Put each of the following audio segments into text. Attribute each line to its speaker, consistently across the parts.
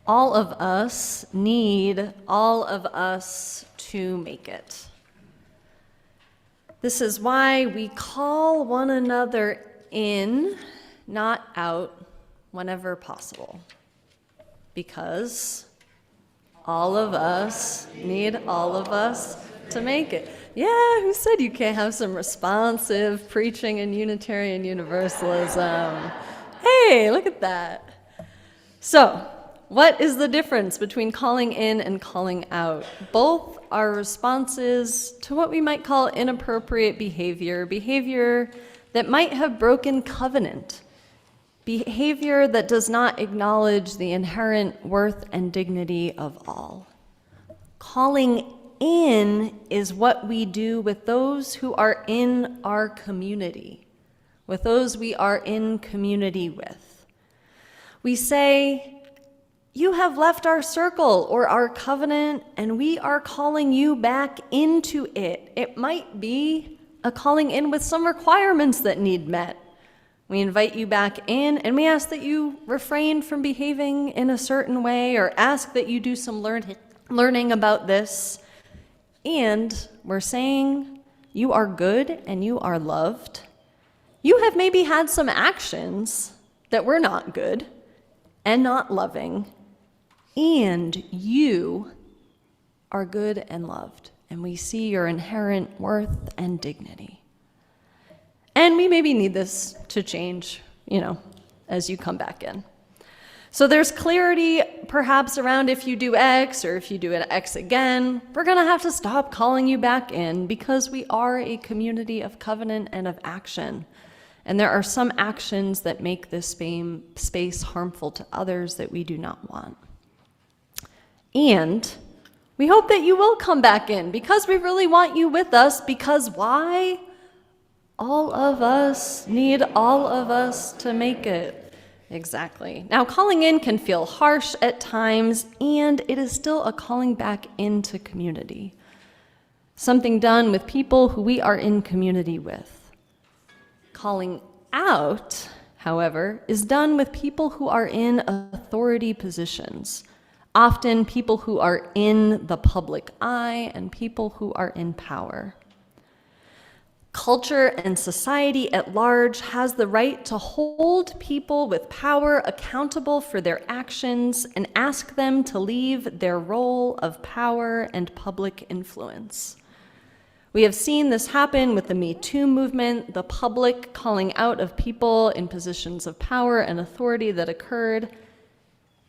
Speaker 1: All of us need all of us to make it. This is why we call one another in, not out, whenever possible. Because all of us need all of us to make it. Yeah, who said you can't have some responsive preaching in Unitarian Universalism? Hey, look at that. So, what is the difference between calling in and calling out? Both are responses to what we might call inappropriate behavior that might have broken covenant, behavior that does not acknowledge the inherent worth and dignity of all. Calling in is what we do with those who are in our community, with those we are in community with. We say, you have left our circle or our covenant, and we are calling you back into it. It might be a calling in with some requirements that need met. We invite you back in, and we ask that you refrain from behaving in a certain way, or ask that you do some learning about this. And we're saying you are good and you are loved. You have maybe had some actions that were not good and not loving, and you are good and loved, and we see your inherent worth and dignity. And we maybe need this to change, as you come back in. So there's clarity perhaps around if you do X or if you do an X again, we're going to have to stop calling you back in because we are a community of covenant and of action. And there are some actions that make this space harmful to others that we do not want. And we hope that you will come back in because we really want you with us, because why? All of us need all of us to make it. Exactly. Now, calling in can feel harsh at times, and it is still a calling back into community. Something done with people who we are in community with. Calling out, however, is done with people who are in authority positions. Often people who are in the public eye and people who are in power. Culture and society at large has the right to hold people with power accountable for their actions and ask them to leave their role of power and public influence. We have seen this happen with the Me Too movement, the public calling out of people in positions of power and authority that occurred,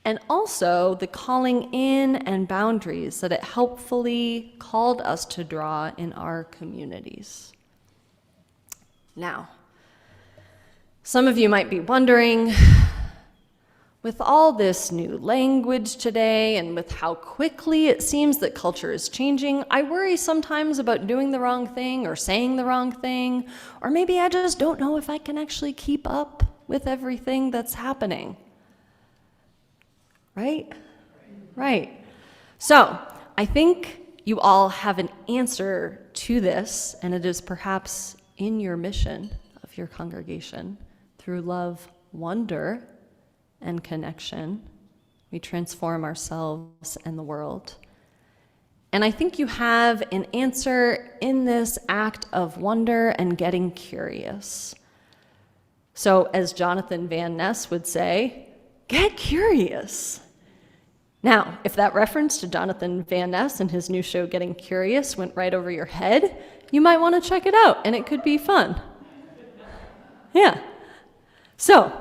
Speaker 1: and also the calling in and boundaries that it helpfully called us to draw in our communities. Now, some of you might be wondering, with all this new language today and with how quickly it seems that culture is changing, I worry sometimes about doing the wrong thing or saying the wrong thing, or maybe I just don't know if I can actually keep up with everything that's happening. Right. So, I think you all have an answer to this, and it is perhaps in your mission of your congregation. Through love, wonder, and connection, we transform ourselves and the world. And I think you have an answer in this act of wonder and getting curious. So, as Jonathan Van Ness would say, get curious. Now, if that reference to Jonathan Van Ness and his new show, Getting Curious, went right over your head, you might want to check it out, and it could be fun. Yeah. So,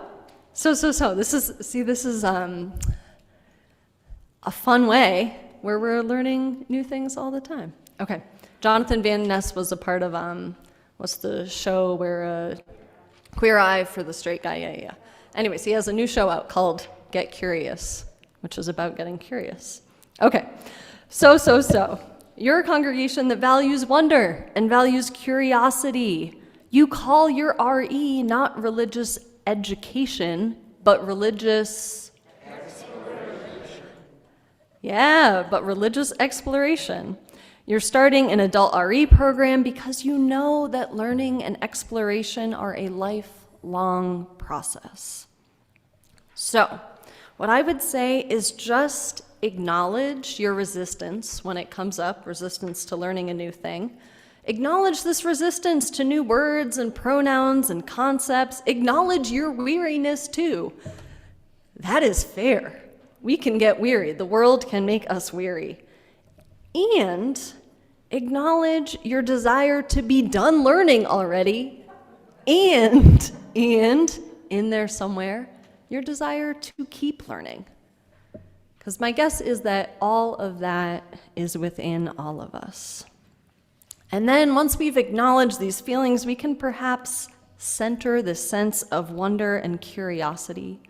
Speaker 1: this is a fun way where we're learning new things all the time. Okay. Jonathan Van Ness was a part of, what's the show where, Queer Eye for the Straight Guy, yeah. Anyways, he has a new show out called Get Curious, which is about getting curious. Okay, so, you're a congregation that values wonder and values curiosity. You call your RE not religious education, but religious exploration. Yeah, but religious exploration. You're starting an adult RE program because you know that learning and exploration are a lifelong process. So, What I would say is just acknowledge your resistance when it comes up, resistance to learning a new thing. Acknowledge this resistance to new words and pronouns and concepts. Acknowledge your weariness too. That is fair. We can get weary. The world can make us weary. And acknowledge your desire to be done learning already. And in there somewhere, your desire to keep learning. Because my guess is that all of that is within all of us. And then once we've acknowledged these feelings, we can perhaps center this sense of wonder and curiosity.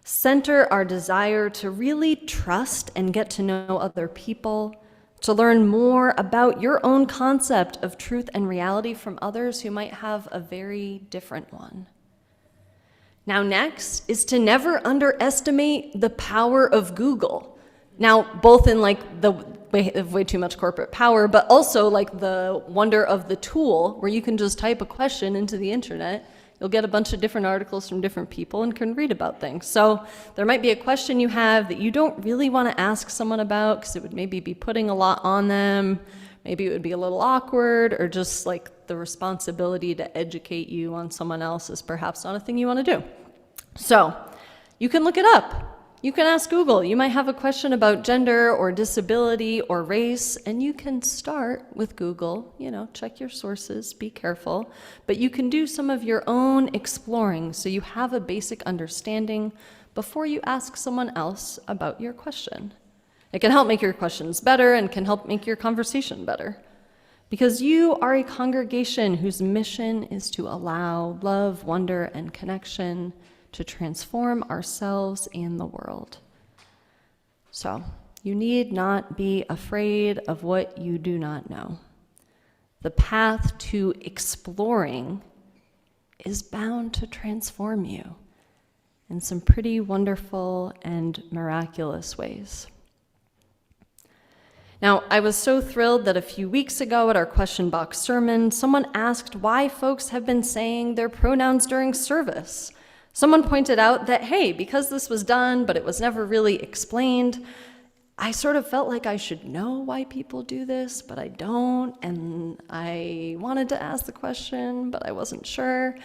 Speaker 1: Center our desire to really trust and get to know other people, to learn more about your own concept of truth and reality from others who might have a very different one. Now, next is to never underestimate the power of Google. Now, both in like the way too much corporate power, but also like the wonder of the tool where you can just type a question into the internet. You'll get a bunch of different articles from different people and can read about things. So there might be a question you have that you don't really want to ask someone about because it would maybe be putting a lot on them. Maybe it would be a little awkward, or just like the responsibility to educate you on someone else is perhaps not a thing you want to do. So you can look it up. You can ask Google. You might have a question about gender or disability or race, and you can start with Google. Check your sources, be careful. But you can do some of your own exploring so you have a basic understanding before you ask someone else about your question. It can help make your questions better and can help make your conversation better. Because you are a congregation whose mission is to allow love, wonder, and connection to transform ourselves and the world. So, you need not be afraid of what you do not know. The path to exploring is bound to transform you in some pretty wonderful and miraculous ways. Now, I was so thrilled that a few weeks ago at our question box sermon, someone asked why folks have been saying their pronouns during service. Someone pointed out that, hey, because this was done, but it was never really explained, I sort of felt like I should know why people do this, but I don't, and I wanted to ask the question, but I wasn't sure.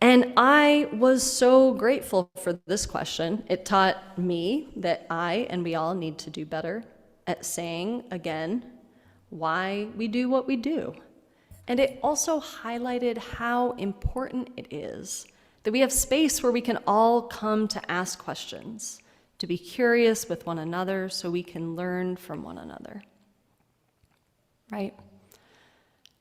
Speaker 1: And I was so grateful for this question. It taught me that I and we all need to do better at saying, again, why we do what we do. And it also highlighted how important it is that we have space where we can all come to ask questions, to be curious with one another so we can learn from one another. Right?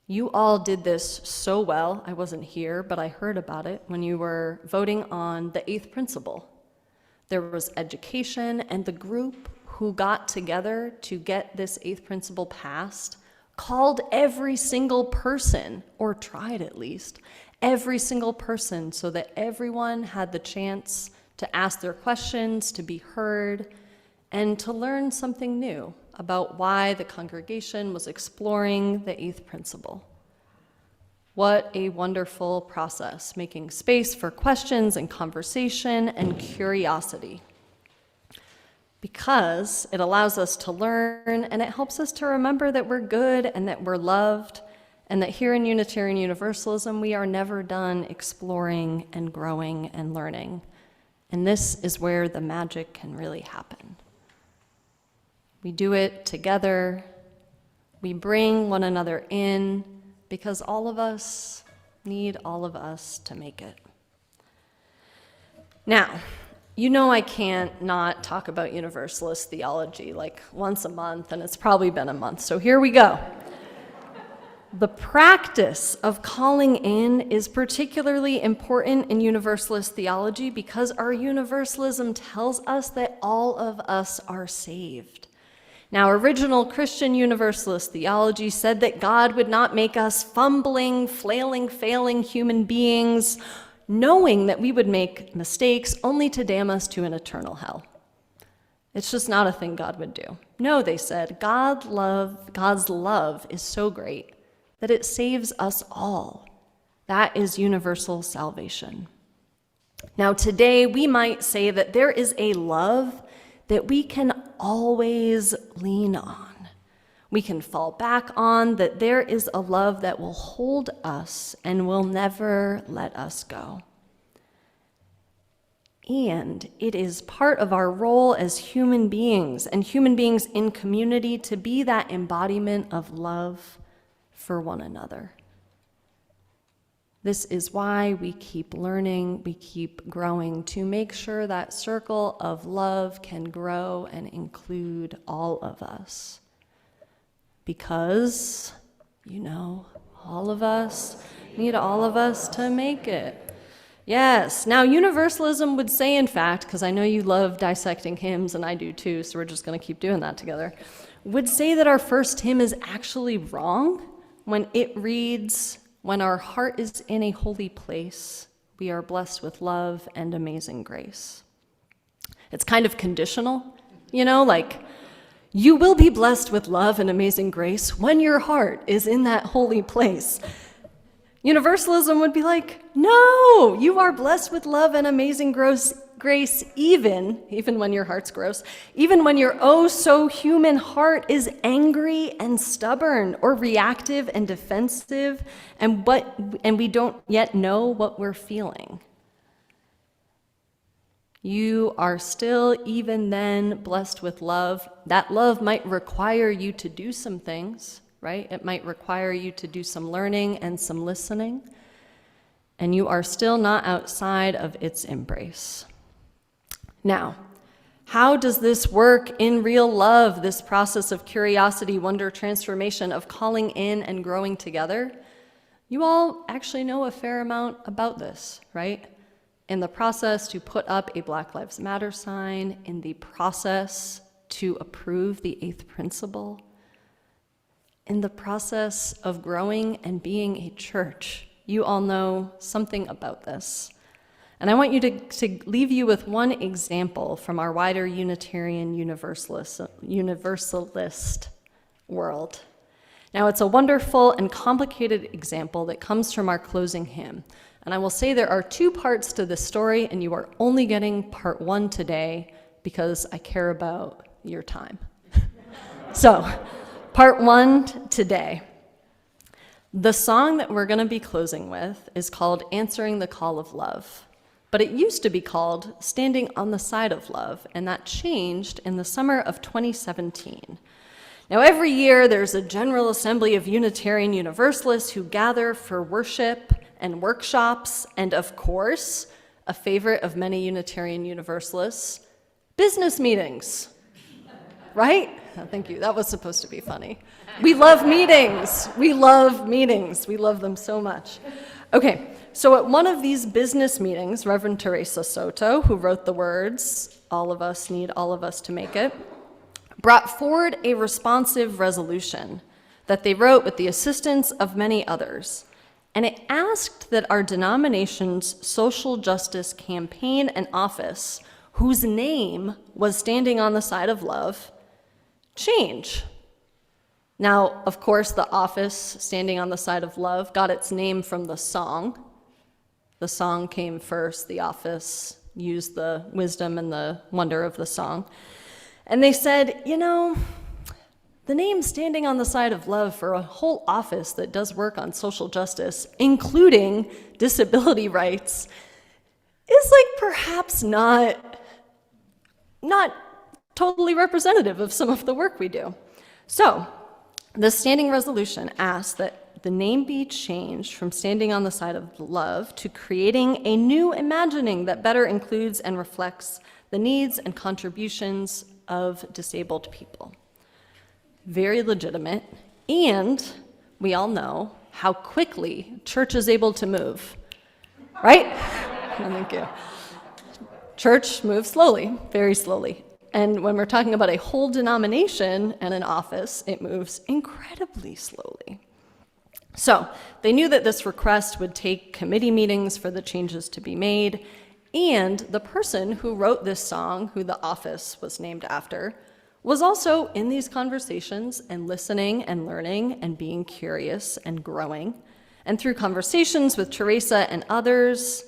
Speaker 1: You all did this so well. I wasn't here, but I heard about it when you were voting on the 8th principle. There was education, and the group who got together to get this 8th principle passed called every single person, or tried at least, every single person, so that everyone had the chance to ask their questions, to be heard, and to learn something new about why the congregation was exploring the 8th principle. What a wonderful process, making space for questions and conversation and curiosity. Because it allows us to learn, and it helps us to remember that we're good and that we're loved, and that here in Unitarian Universalism, we are never done exploring and growing and learning. And this is where the magic can really happen. We do it together. We bring one another in, because all of us need all of us to make it. Now, I can't not talk about Universalist theology like once a month, and it's probably been a month, so here we go. The practice of calling in is particularly important in Universalist theology because our Universalism tells us that all of us are saved. Now, original Christian Universalist theology said that God would not make us fumbling, flailing, failing human beings, knowing that we would make mistakes only to damn us to an eternal hell. It's just not a thing God would do. No, they said, God's love is so great that it saves us all. That is universal salvation. Now, today we might say that there is a love that we can always lean on. We can fall back on, that there is a love that will hold us and will never let us go. And it is part of our role as human beings and human beings in community to be that embodiment of love for one another. This is why we keep learning, we keep growing, to make sure that circle of love can grow and include all of us. Because, all of us need all of us to make it. Yes. Now, universalism would say, in fact, because I know you love dissecting hymns, and I do too, so we're just going to keep doing that together, would say that our first hymn is actually wrong when it reads, "When our heart is in a holy place, we are blessed with love and amazing grace." It's kind of conditional, like, you will be blessed with love and amazing grace when your heart is in that holy place. Universalism would be like, no, you are blessed with love and amazing grace even when your heart's gross, even when your oh so human heart is angry and stubborn or reactive and defensive, and we don't yet know what we're feeling. You are still, even then, blessed with love. That love might require you to do some things, right? It might require you to do some learning and some listening, and you are still not outside of its embrace. Now, how does this work in real love, this process of curiosity, wonder, transformation, of calling in and growing together? You all actually know a fair amount about this, right? In the process to put up a Black Lives Matter sign, in the process to approve the 8th principle, in the process of growing and being a church. You all know something about this. And I want you to leave you with one example from our wider Unitarian Universalist world. Now, it's a wonderful and complicated example that comes from our closing hymn. And I will say there are 2 parts to this story, and you are only getting part 1 today because I care about your time. So, part 1 today. The song that we're going to be closing with is called Answering the Call of Love. But it used to be called Standing on the Side of Love, and that changed in the summer of 2017. Now, every year there's a General Assembly of Unitarian Universalists who gather for worship and workshops, and of course, a favorite of many Unitarian Universalists, business meetings. Right? Oh, thank you. That was supposed to be funny. We love meetings. We love meetings. We love them so much. Okay, so at one of these business meetings, Reverend Teresa Soto, who wrote the words, "All of us need all of us to make it," brought forward a responsive resolution that they wrote with the assistance of many others. And it asked that our denomination's social justice campaign and office, whose name was Standing on the Side of Love, change. Now, of course, the office, Standing on the Side of Love, got its name from the song. The song came first. The office used the wisdom and the wonder of the song. And they said, the name Standing on the Side of Love for a whole office that does work on social justice, including disability rights, is perhaps not totally representative of some of the work we do. So, the standing resolution asked that the name be changed from Standing on the Side of Love to Creating a New Imagining that better includes and reflects the needs and contributions of disabled people. Very legitimate, and we all know how quickly church is able to move, right? Thank you. Church moves slowly, very slowly. And when we're talking about a whole denomination and an office, it moves incredibly slowly. So they knew that this request would take committee meetings for the changes to be made, and the person who wrote this song, who the office was named after, was also in these conversations and listening and learning and being curious and growing. And through conversations with Teresa and others,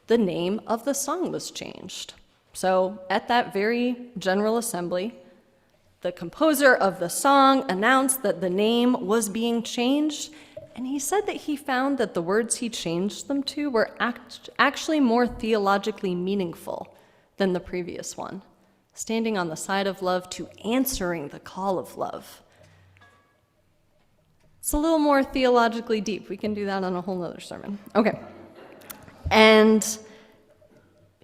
Speaker 1: the name of the song was changed. So at that very General Assembly, the composer of the song announced that the name was being changed, and he said that he found that the words he changed them to were actually more theologically meaningful than the previous one, standing on the side of love to answering the call of love. It's a little more theologically deep. We can do that on a whole nother sermon. Okay. And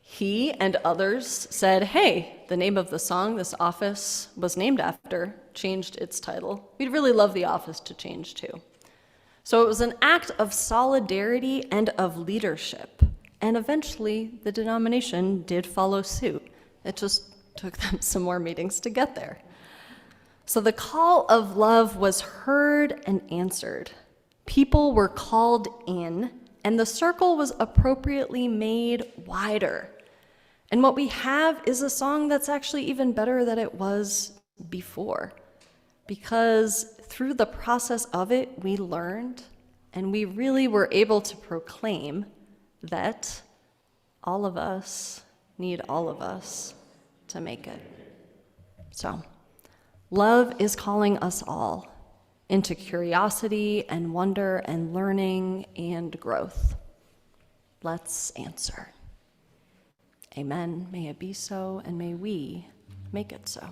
Speaker 1: he and others said, hey, the name of the song this office was named after changed its title. We'd really love the office to change too. So it was an act of solidarity and of leadership. And eventually the denomination did follow suit. It just took them some more meetings to get there. So the call of love was heard and answered. People were called in, and the circle was appropriately made wider. And what we have is a song that's actually even better than it was before, because through the process of it, we learned, and we really were able to proclaim that all of us need all of us to make it. So, love is calling us all into curiosity and wonder and learning and growth. Let's answer. Amen. May it be so, and may we make it so.